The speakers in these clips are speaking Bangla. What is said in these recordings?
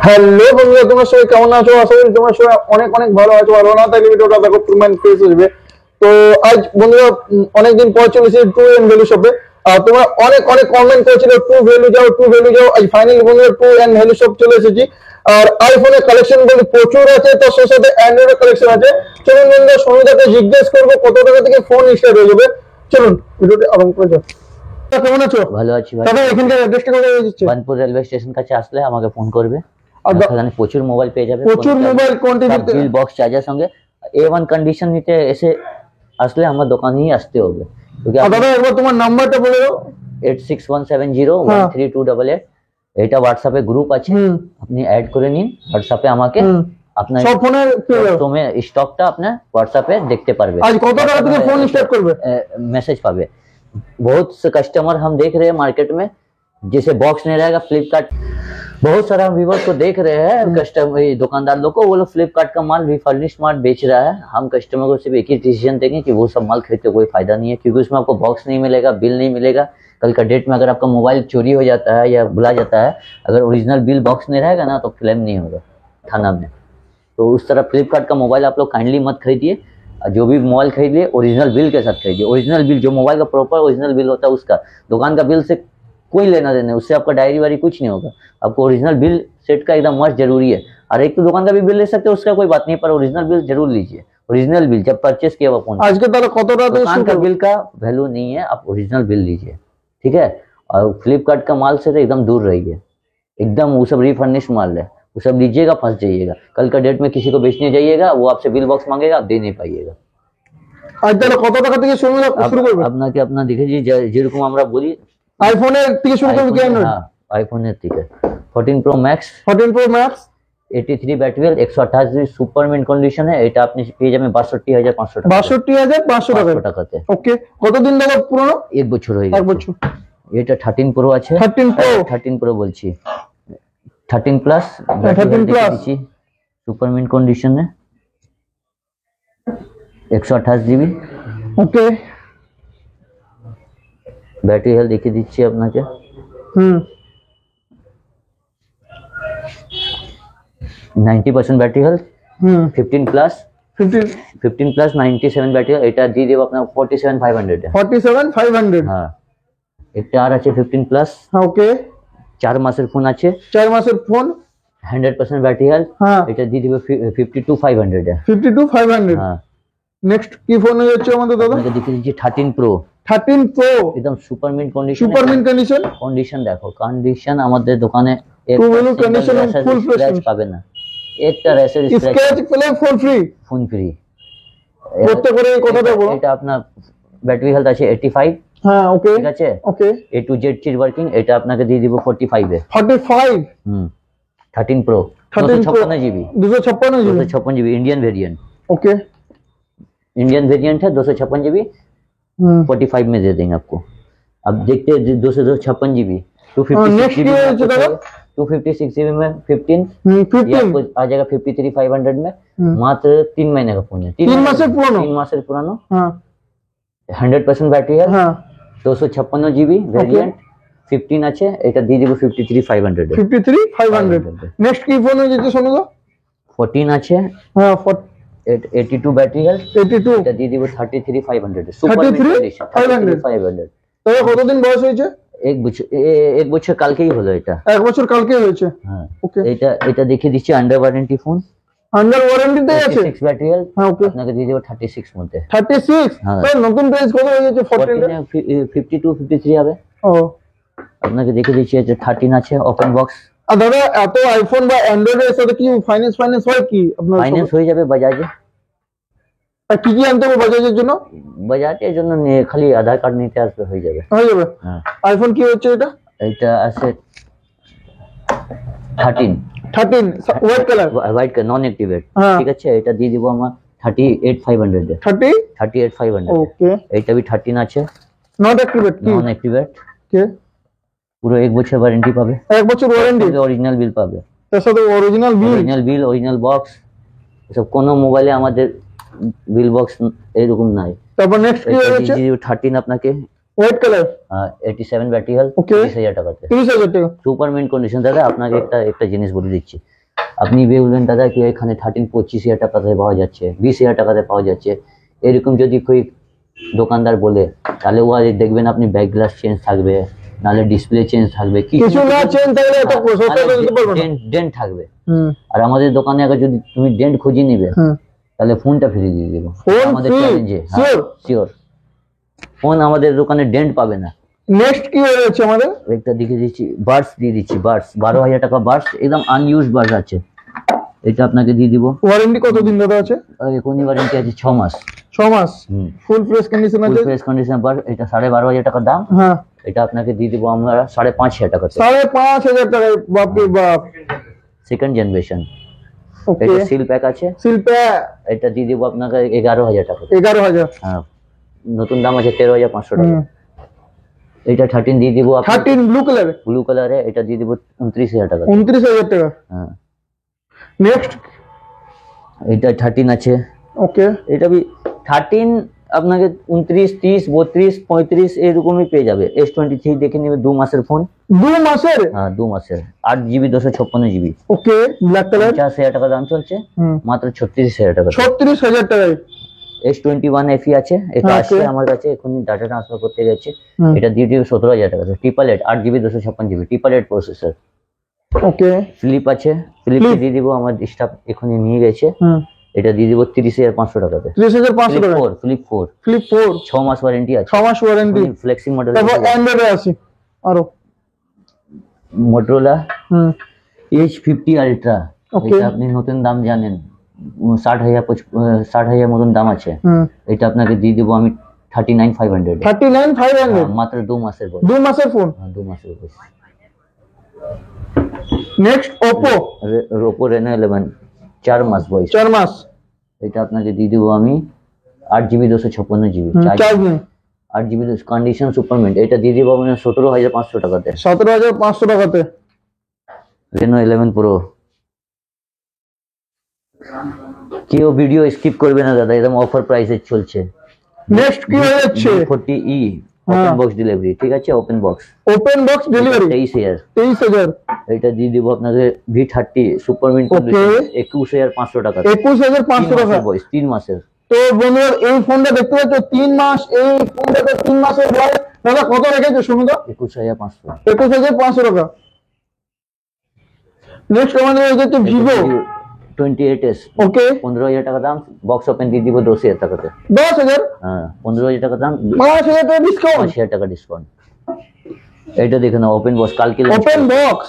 হ্যালো বন্ধুরা, তোমরা সবাই কেমন আছো? আশা করি তোমরা সবাই অনেক অনেক ভালো আছো। ভালো না থাকলে ভিডিওটা দেখো, ফুল মাইন্ড ফ্রেশ আসবে। তো আজ বন্ধুরা অনেকদিন পর চলে এসেছি ট্রু এন্ড ভ্যালু শপে। তোমরা অনেক অনেক কমেন্ট করেছিলে ট্রু ভ্যালু যাও, ট্রু ভ্যালু যাও। আজ ফাইনালি বন্ধুরা ট্রু এন্ড ভ্যালু শপ চলে এসেছি। আর আইফোনের কালেকশন বলি প্রচুর আছে, তার সাথে অ্যান্ড্রয়েডের কালেকশন আছে। চলুন বন্ধুরা সমিতাকে জিজ্ঞেস করবো কত টাকা থেকে ফোন স্টার্ট হয়ে যাবে। চলুন ভিডিওটি আরম্ভ করে যাও। কেমন আছো? ভালো আছি ভাই। তবে এখানকার অ্যাড্রেসটা কোথায় দিচ্ছে? বানপুর রেলওয়ে স্টেশন কাছে আসলে আমাকে ফোন করবে। এখানে প্রচুর মোবাইল পেয়ে যাবে, প্রচুর mobile quantity, bill box charger সঙ্গে A1 কন্ডিশন নিতে এসে আসলে আমার দোকানেই আসতে হবে। দাদা একবার তোমার নাম্বারটা বলে দাও। 8617013288। এটা হোয়াটসঅ্যাপে গ্রুপ আছে, আপনি অ্যাড করে নিন হোয়াটসঅ্যাপে আমাকে। আপনার সব ফোনের তুমি স্টকটা আপনার হোয়াটসঅ্যাপে দেখতে পারবে। आज কত টাকা থেকে फोन स्टार्ट করবে? मैसेज पावे। बहुत से कस्टमर हम देख रहे हैं मार्केट में, जैसे बॉक्स नहीं रहेगा फ्लिपकार्ट, बहुत सारा व्यूअर्स को देख रहे हैं कस्टमर दुकानदार लोग को, वो लोग फ्लिपकार्ट का माल भी फर्निश मार्ट बेच रहा है। हम कस्टमर को सिर्फ एक ही डिसीजन देंगे कि वो सब माल खरीद के कोई फायदा नहीं है, क्योंकि उसमें आपको बॉक्स नहीं मिलेगा, बिल नहीं मिलेगा। कल का डेट में अगर आपका मोबाइल चोरी हो जाता है या भुला जाता है, अगर ओरिजिनल बिल बॉक्स नहीं रहेगा ना तो क्लेम नहीं होगा थाना में। तो उस तरह फ्लिपकार्ट का मोबाइल आप लोग काइंडली मत खरीदिए। जो भी मोबाइल खरीदिए ओरिजिनल बिल के साथ खरीदिए। ओरिजिनल बिल, जो मोबाइल का प्रॉपर ओरिजिनल बिल होता है उसका, दुकान का बिल से कोई लेना देना, उससे आपका डायरी वारी कुछ नहीं होगा। आपको ओरिजिनल बिल सेट का एकदम मस्ट जरूरी है। और एक तो दुकान का भी बिल ले सकते हो, उसका कोई बात नहीं, पर ओरिजिनल बिल जरूर लीजिए। ओरिजिनल बिल जब परचेस किया हुआ फोन, आज के तरह कत दुकान का बिल का वैल्यू नहीं है, आप ओरिजिनल बिल लीजिए, ठीक है। और फ्लिपकार्ट का माल से तो एकदम दूर रहिए, एकदम वो सब रिफर्निश माल है, वो सब लीजिएगा फंस जाइएगा। कल का डेट में किसी को बेचने जाइएगा, वो आपसे बिल बॉक्स मांगेगा, आप दे नहीं पाइएगा। आज তাহলে কত টাকা থেকে শুরু করবে? আপনাকে আপনার দেখেছি যেরকম আমরা বলি আইফোনের থেকে শুরু করবে কি অ্যান্ড্রয়েড? হ্যাঁ, আইফোনের থেকে 14 pro max, 14 pro max 83 battery, 128 GB super mint কন্ডিশনে। এটা আপনি পেয়ে যাবেন 62500 টাকা, 62500 টাকাতে। ওকে, কতদিন ধরে পুরনো? 1 বছর হয়ে গেছে। 1 বছর। এটা 13 প্রো আছে। 13 প্রো বলছি, 13 প্লাস, 13 প্লাস সুপার মিন্ট কন্ডিশনে, 128 জিবি। ওকে, ব্যাটারি হেলথ দেখিয়ে দিচ্ছি আপনাকে। 90% ব্যাটারি হেলথ। 15 plus 97 battery. এটা দিয়ে দেব আপনার 47500 এ। 47500। হ্যাঁ, একটা আর আছে 15 প্লাস। ওকে, 4 মাসের ফোন আছে, 4 মাসের ফোন, 100% ব্যাটারি হেলথ। এটা দিয়ে দেব 52500 এ। 52500। হ্যাঁ, নেক্সট কি ফোন হচ্ছে আমাদের দাদা? আপনাকে দেখিয়ে দিচ্ছি 13 প্রো। 13 প্রো একদম super mint condition. Super mint condition. Condition দেখো, কন্ডিশন আমাদের দোকানে টু ভ্যালু কন্ডিশন ফুল স্ক্র্যাচ পাবে না, একটা রেসের স্ক্র্যাচ পেলে ফোন ফ্রি। Phone free. করতে করে কথাটা বলো। এটা আপনার ব্যাটারি হেলথ আছে 85। হ্যাঁ, ওকে, ঠিক আছে। ওকে, A to Z cheese working. এটা আপনাকে দিয়ে দিব 45 এ। 45। 13 pro 256 GB. 256 GB Indian variant. Okay, Indian variant है 256 जीबी। 45 में दे देंगे आपको। अब देखते हैं 256 जीबी 256 जीबी 256 जीबी में 15 ये आपको आ जाएगा 53,500 में। मात्र 3 महीने का फोन है। 3 मासेर पुरानो। 3 मासेर पुरानो। हाँ, 100% बैटरी है। हाँ, 256 जीबी वेरिएंट 15 আছে। এটা দিয়ে দিব 53,500 এ। 53,500। নেক্সট কি ফোন হচ্ছে শোনো তো? 14 আছে। হ্যাঁ, 82 ব্যাটারি হেলথ। 82। এটা দিয়ে দিব 33,500 সুপার মিন্ট কন্ডিশন। 33,500। তবে কতদিন বয়স হয়েছে? 1 বছর। 1 বছর কালকেই হলো এটা। 1 বছর কালকে হয়েছে। হ্যাঁ, ওকে, এটা দেখিয়ে দিচ্ছি আন্ডার ওয়ারেন্টি ফোন। আন্ডার ওয়ারেন্টিতে আছে। 36 ব্যাটারি হেলথ। হ্যাঁ, ওকে, আপনাকে দিয়ে দেব 36 মধ্যে। 36। তো নতুন প্রাইস কত হয়ে যাচ্ছে? 14 52 53 হবে। ও, আপনাকে দেখিয়ে দিচ্ছি এটা 13 আছে ওপেন বক্স। আর দাদা এত আইফোন বা অ্যান্ড্রয়েড এর সাথে কি ফাইন্যান্স হয় কি আপনার? ফাইন্যান্স হয়ে যাবে বাজাজে। আর কি আনতে হবে বাজাজের জন্য? বাজাজের জন্য খালি আধার কার্ড নিতে আসবে, হয়ে যাবে। হয়ে যাবে। হ্যাঁ, আইফোন কি হচ্ছে এটা? এটা আছে 13 হোয়াইট কালার, নন অ্যাক্টিভেট। হ্যাঁ, ঠিক আছে। এটা দিয়ে দিব আমার 38,500 এ। 38,500। ওকে, এটা भी 13 আছে, নট অ্যাক্টিভেট কি? নন অ্যাক্টিভেট। ওকে, পুরো 1 বছর ওয়ারেন্টি পাবে। 1 বছর ওয়ারেন্টি, অরিজিনাল বিল পাবে। তার সাথে অরিজিনাল বিল, অরিজিনাল বক্স। এসব কোনো মোবাইলে আমাদের বিল বক্স এরকম নাই। তারপর নেক্সট কি হচ্ছে? 13 আপনাকে হোয়াইট কালার, 87 ব্যাটারি হেলথ, 30,000 টাকাতে। 30,000 টাকা সুপার মিন্ট কন্ডিশন। দাদা আপনাকে একটা জিনিস বলে দিচ্ছি, আপনি বলবেন দাদা কি এখানে 13-25,000 টাকাতে পাওয়া যাচ্ছে, 20,000 টাকাতে পাওয়া যাচ্ছে, এরকম যদি কই দোকানদার বলে, তাহলে ও দেখবেন আপনি ব্যাক গ্লাস চেঞ্জ থাকবে, নাহলে ডিসপ্লে চেঞ্জ থাকবে, কিছু না চেঞ্জ থাকলে এটা সস্তা দিতে পারবো না। ডেন্ট থাকবে। আর আমাদের দোকানে আগে যদি তুমি ডেন্ট খুঁজে নিবে তাহলে ফোনটা ফ্রি দিয়ে দেবো আমাদের চ্যালেঞ্জে। শিওর, ফোন আমাদের দোকানে ডেন্ট পাবে না। নেক্সট কি হয়ে যাচ্ছে আমাদের? একটা দিকে দিচ্ছি বার্ডস দিয়ে দিচ্ছি, বার্ডস 12,000 টাকা বার্ডস, একদম আনইউজড বার্ডস আছে, এটা আপনাকে দিয়ে দিব। ওয়ারেন্টি কতদিন দাদা আছে? এখনই ওয়ারেন্টি আছে 6 মাস। 6 মাস ফুল ফ্রেশ কন্ডিশন আছে? ফুল ফ্রেশ কন্ডিশন বার্ড, এটা 12,500 টাকা দাম। হ্যাঁ, এটা আপনাকে দিয়ে দিব আমরা 5,500 টাকা। 5,500 টাকায়? বাপ রে বাপ। Second generation. ওকে, এটা সিল প্যাক আছে, সিল প্যাক। এটা দিয়ে দিব আপনাকে 11,000 টাকা। 11,000? হ্যাঁ, নতুন দাম আছে 13,500 টাকা। এটা 13 দিয়ে দিব আপনাকে। 13 ব্লু কালার? ব্লু কালারে এটা দিয়ে দিব 29,000 টাকা। 29,000 টাকা? হ্যাঁ। নেক্সট এটা 13 আছে। ওকে, এটা বি 13 আপনাকে 29, 30, 32, 35 এরকমই পেয়ে যাবে। S23 দেখে নেবে, 2 মাসের ফোন। 2 মাসের? হ্যাঁ, 2 মাসের, 8GB 256GB। ওকে, ব্ল্যাক কালার? 50,000 টাকা দাম চলছে, মাত্র 36,000 টাকা। 36,000 টাকায়? S21 FE আছে, এটা আছে আমার কাছে, এখনই ডাটা ট্রান্সফার করতে গেছে। এটা দিয়ে দিবে 17,000 টাকা। 888 8GB 256GB, 888 প্রসেসর। ওকে, ফ্লিপ আছে, ফ্লিপ দিয়ে দিব, আমার স্টাফ এখনই নিয়ে গেছে। এটা দিয়ে দিব 30,500 টাকাতে। 30,500 টাকা? ফ্লিপ 4। ফ্লিপ 4 6 মাস ওয়ারেন্টি আছে। 6 মাস ওয়ারেন্টি। Flexi model. তারপর অ্যান্ড্রয়েড আছে আরো? মোটরোলা H50 আলট্রা, এটা আপনি নতুন দাম জানেন 60,000 মতন দাম আছে। এটা আপনাকে দিয়ে দিব আমি 39,500। 39,500? মাত্র 2 মাসের বয়স। 2 মাসের ফোন? 2 মাসের বয়স। নেক্সট Oppo Reno 11, 4 মাস বয়স। 4 মাস? এটা আপনাকে দিয়ে দিব আমি 8GB 256GB। 8GB কন্ডিশন সুপারমেন্ট, এটা দিয়ে দিব আমি 17,500 টাকাতে। 17,500 টাকাতে Reno 11 Pro। কেউ ভিডিও স্কিপ করবে না দাদা, একদম অফার প্রাইসে চলছে। নেক্সট কি হয়ে যাচ্ছে? 40E ওপেন বক্স ডেলিভারি, ঠিক আছে? Open box delivery 23,000। এটা দিয়ে দিব আপনাকে V30 সুপার মিন্ট কন্ডিশন 21,500 টাকা। 21,500 টাকা বয়স, 3 মাসের। তো বন্ধুরা এই ফোনটা দেখতে পাচ্ছ 3 মাস, এই ফোনটাতে 3 মাসের বয়স। দাদা কত রেখেছো শুনো তো? 21,500। 21,500 টাকা। নেক্সট আমাদের হয়ে যাচ্ছে Vivo 28S। ওকে, 15,000 টাকা দাম, বক্স ওপেন দিয়ে দিব 10,000 টাকাতে। 10,000? হ্যাঁ, 15,000 টাকা দাম, 5,000 টাকা ডিসকাউন্ট। 5,000 টাকা ডিসকাউন্ট। এটা দেখে নাও, ওপেন বক্স কালকে ওপেন বক্স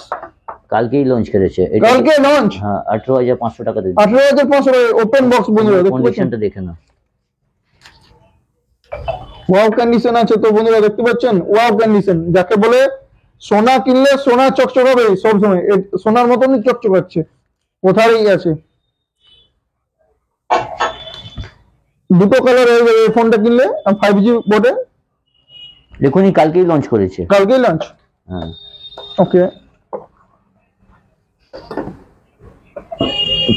কালকেই লঞ্চ করেছে। কালকে লঞ্চ? হ্যাঁ, 18,500 টাকা দিয়ে 18,500 টাকা ওপেন বক্স। বন্ধুরা কন্ডিশনটা দেখে নাও, ওয়াও কন্ডিশন আছে। তো বন্ধুরা দেখতে পাচ্ছেন ওয়াও কন্ডিশন, যাকে বলে সোনা কিনলে সোনা চকচকাবে সব সময়, সোনার মতনই চকচকাচ্ছে, কোথায়ই আছে। দুটো কালার হয়ে যাবে এই ফোনটা কিনলে। 5G বটে, দেখুনি কালকেই লঞ্চ করেছে। কালকেই লঞ্চ? হ্যাঁ। ওকে,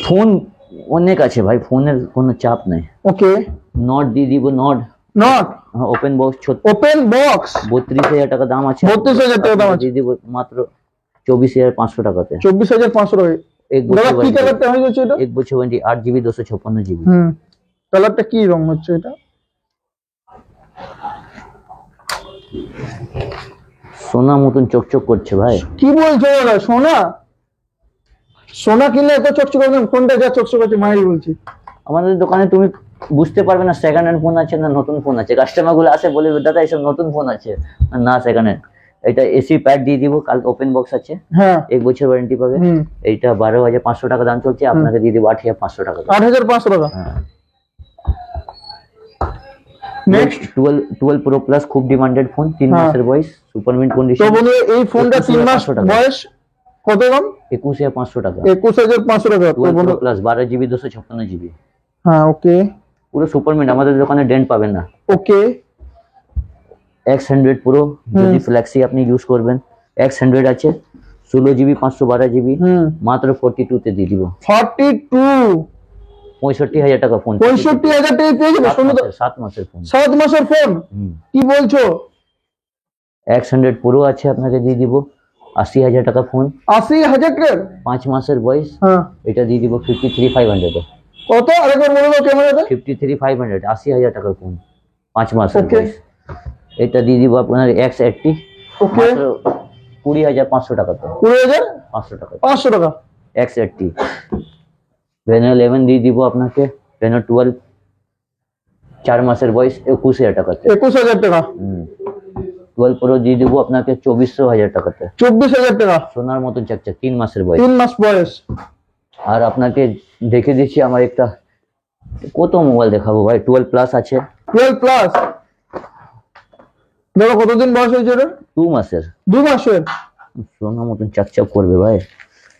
ফোন অনেক আছে ভাই, ফোনের কোনো চাপ নাই। ওকে, নট দিয়ে দিব, not open box. Open box 32,000 টাকা দাম আছে। 32,000 টাকা দাম আছে, দিয়ে দিব মাত্র 24,500 টাকাতে। 24,500 টাকা। দাদা কি কালারটা হয়ে যাচ্ছে এটা? 1 বছর ওয়ারেন্টি, 8GB 256GB। কালারটা কি রং হচ্ছে এটা? সোনা মতন চকচক করছে ভাই। কি বলছো দাদা? সোনা? সোনা কিনলে এত চকচক হবে? ফোনটা যা চকচক আছে মাই বলছি। আমাদের দোকানে তুমি বুঝতে পারবে না সেকেন্ড হ্যান্ড ফোন আছে না নতুন ফোন আছে। কাস্টমার গুলো আসে বলে দাদা এসব নতুন ফোন আছে না, সেকেন্ড হ্যান্ড। এটা এসি প্যাড দিয়ে দিব, কাল ওপেন বক্স আছে। হ্যাঁ, 1 বছর ওয়ারেন্টি পাবে। এইটা 12,500 টাকা দাম চলছে, আপনাকে দিয়ে দিব 8,500 টাকা। 8,500 টাকা। হ্যাঁ। নেক্সট 12 Pro Plus, খুব ডিমান্ডেড ফোন, 3 মাসের বয়স, সুপার মিন্ট কন্ডিশন। তো বন্ধুরা এই ফোনটা 3 মাস বয়স, কত দাম? 21,500 টাকা। 21,500 টাকা। 12 Pro Plus 12GB 256GB। হ্যাঁ, ওকে, পুরো সুপার মিন্ট, আমাদের দোকানে ডেন্ট পাবেন না। ওকে, X100 Pro যদি ফ্লেক্সি আপনি ইউজ করবেন, X100 আছে 16GB 512GB, মাত্র 42 তে দিয়ে দিব। 42? 65,000 টাকা ফোন। 65,000 টাকা পেয়ে যাবে? 7 মাসের ফোন। 7 মাসের ফোন? কি বলছো? X100 Pro আছে, আপনাকে দিয়ে দিব 80,000 টাকা ফোন, 80,000 টাকার? 5 মাসের বয়স। হ্যাঁ, এটা দিয়ে দিব 53,500 কত আরেকবার বলে দাও ক্যামেরাতে। 53,500, 80,000 টাকার ফোন, 5 মাসের ওকে বয়স। এটা দিয়ে দিব আপনার X80, ওকে, মাত্র 20,500 টাকাতে, 20,500 টাকা টাকা। X80। Reno 11 দিয়ে দিব আপনাকে, Reno 12, 4 মাসের বয়স, 21,000 টাকাতে। 21,000 টাকা। 12 Pro দিয়ে দিব আপনাকে 24,000 টাকাতে, 24,000 টাকা, সোনার মতন চকচক, 3 মাসের বয়স। 3 মাস বয়স। আর আপনাকে দেখে দিচ্ছি আমার একটা, কত মোবাইল দেখাবো ভাই, 12 প্লাস আছে, 12 প্লাস। দাদা কতদিন বয়স হয়েছে এটা? 2 মাসের, 2 মাসের। সোনার মতন চকচক করবে ভাই।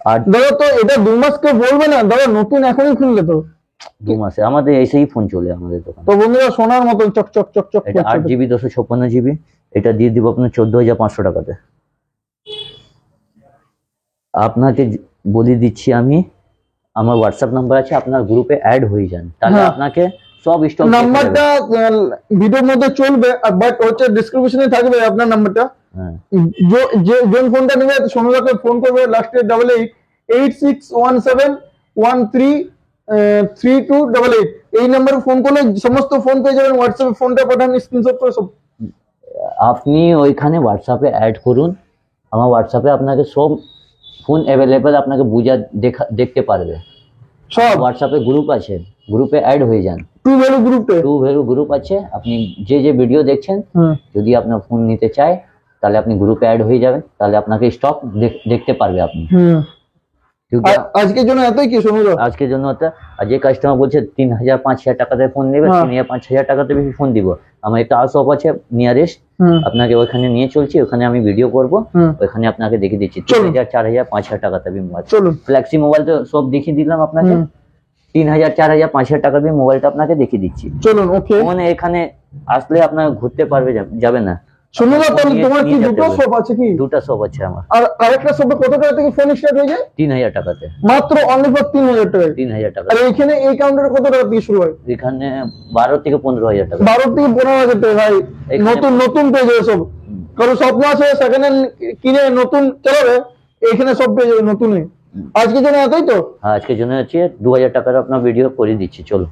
আর দাদা তো এটা 2 মাস কেউ বলবে না দাদা, নতুন এখনই খুললে তো। 2 মাসে আমাদের এসেই ফোন চলে আমাদের দোকানে। তো বন্ধুরা সোনার মতন চকচক চকচক এটা করছে। 8GB 256GB, এটা দিয়ে দিব আপনার 14,500 টাকাতে। আপনাকে বলে দিচ্ছি আমি, আমার হোয়াটসঅ্যাপ নাম্বার আছে, আপনার গ্রুপে অ্যাড হয়ে যান, তাহলে হ্যাঁ। আপনাকে সব স্টক নাম্বারটা ভিডিওর মধ্যে চলবে, বাট হচ্ছে ডেসক্রিপশনে থাকবে আপনার নাম্বারটা। হ্যাঁ, যে যে ফোনটা নেবে সোনুদাকে ফোন করবে, লাস্টে 888617133288। এই নাম্বারে ফোন করলে সমস্ত ফোন পেয়ে যাবেন। হোয়াটসঅ্যাপে ফোনটা পাঠান, স্ক্রিনশট করে সব। আপনি ওইখানে হোয়াটসঅ্যাপে অ্যাড করুন, আমার হোয়াটসঅ্যাপে আপনাকে সব ফোন অ্যাভেলেবেল আপনাকে দেখতে পারবে। সব হোয়াটসঅ্যাপে গ্রুপ আছে, গ্রুপে অ্যাড হয়ে যান। টু ভ্যালু গ্রুপে। টু ভ্যালু গ্রুপ আছে, আপনি যে ভিডিও দেখছেন, যদি আপনার ফোন নিতে চায় তাহলে আপনি গ্রুপে অ্যাড হয়ে যাবেন, তাহলে আপনাকে স্টক দেখতে পারবে আপনি। আজকের জন্য এতই কি সোনুদা? আজকের জন্য ওটা। আর যে কাস্টমার বলছে 3,000-5,000 টাকাতে ফোন নেবে, 3,000-5,000 টাকাতে বেশি ফোন দিব, আমার একটা শপ আছে নিয়ারেস্ট, আপনাকে ওখানে নিয়ে চলছি, ওখানে আমি ভিডিও করব, ওখানে আপনাকে দেখিয়ে দিচ্ছি 3,000, 4,000, 5,000 টাকাতে মোবাইল। চলুন ফ্ল্যাক্সি মোবাইল তো সব দেখিয়ে দিলাম আপনাকে, 3,000, 4,000, 5,000 টাকা দিয়ে মোবাইলটা আপনাকে দেখিয়ে দিচ্ছি। চলুন ওকে। মানে এখানে আসলে আপনার ঘুরতে পারবে, যাবে না। সোনুদা তাহলে তোমার কি দুটো শপ আছে কি? দুটো শপ আছে আমার। আর আরেকটা শপে কত টাকা থেকে ফোন স্টার্ট হয়ে যায়? 3,000 টাকাতে, মাত্র অনলি ফর 3,000 টাকায়। 3,000 টাকা। আর এখানে এই কাউন্টারে কত টাকা দিয়ে শুরু হয়? এখানে 12 থেকে 15,000 টাকা। 12 থেকে 15,000 টাকা ভাই। নতুন নতুন পেয়ে যাবে সব। কারণ স্বপ্ন আছে সেকেন্ড হ্যান্ড কিনে নতুন চালাবে, এখানে সব পেয়ে যাবে নতুনই। আজকের জন্য এতই তো। আজকের জন্য হচ্ছে 2,000 টাকার আপনার ভিডিও করে দিচ্ছি, চলো।